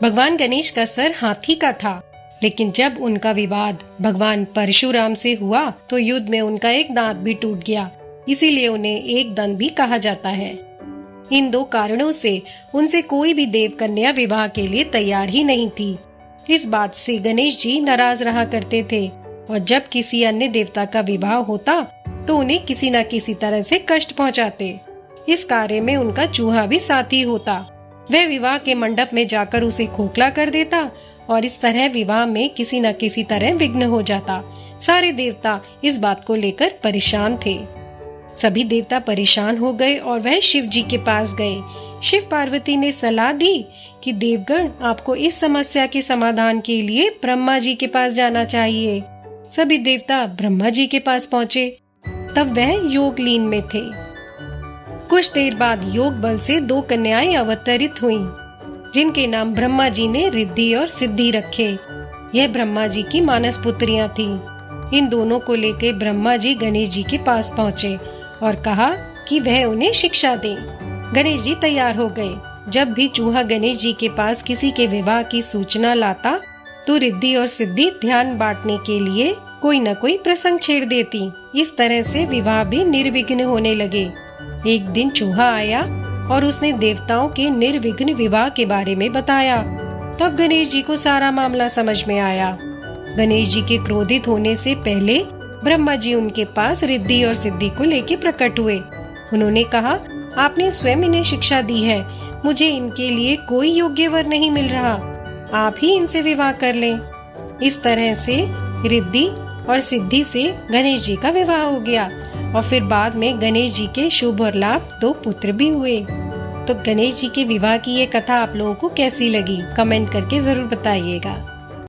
भगवान गणेश का सर हाथी का था, लेकिन जब उनका विवाद भगवान परशुराम से हुआ तो युद्ध में उनका एक दांत भी टूट गया, इसीलिए उन्हें एक दंत भी कहा जाता है। इन दो कारणों से उनसे कोई भी देव कन्या विवाह के लिए तैयार ही नहीं थी। इस बात से गणेश जी नाराज रहा करते थे और जब किसी अन्य देवता का विवाह होता तो उन्हें किसी न किसी तरह से कष्ट पहुंचाते। इस कार्य में उनका चूहा भी साथी होता। वह विवाह के मंडप में जाकर उसे खोखला कर देता और इस तरह विवाह में किसी न किसी तरह विघ्न हो जाता। सारे देवता इस बात को लेकर परेशान थे। सभी देवता परेशान हो गए और वह शिव जी के पास गए। शिव पार्वती ने सलाह दी कि देवगण, आपको इस समस्या के समाधान के लिए ब्रह्मा जी के पास जाना चाहिए। सभी देवता ब्रह्मा जी के पास पहुंचे। तब वह योग लीन में थे। कुछ देर बाद योग बल से दो कन्याएं अवतरित हुईं, जिनके नाम ब्रह्मा जी ने रिद्धि और सिद्धि रखे। यह ब्रह्मा जी की मानस पुत्रियां थीं। इन दोनों को लेकर ब्रह्मा जी गणेश जी के पास पहुंचे और कहा कि वह उन्हें शिक्षा दें। गणेश जी तैयार हो गए। जब भी चूहा गणेश जी के पास किसी के विवाह की सूचना लाता तो रिद्धि और सिद्धि ध्यान बांटने के लिए कोई न कोई प्रसंग छेड़ देती। इस तरह से विवाह भी निर्विघ्न होने लगे। एक दिन चूहा आया और उसने देवताओं के निर्विघ्न विवाह के बारे में बताया। तब गणेश जी को सारा मामला समझ में आया। गणेश जी के क्रोधित होने से पहले ब्रह्मा जी उनके पास रिद्धि और सिद्धि को लेकर प्रकट हुए। उन्होंने कहा, आपने स्वयं इन्हें शिक्षा दी है, मुझे इनके लिए कोई योग्य वर नहीं मिल रहा, आप ही इनसे विवाह कर लें। इस तरह से रिद्धि और सिद्धि से गणेश जी का विवाह हो गया और फिर बाद में गणेश जी के शुभ और लाभ दो पुत्र भी हुए। तो गणेश जी के विवाह की ये कथा आप लोगों को कैसी लगी, कमेंट करके जरूर बताइएगा।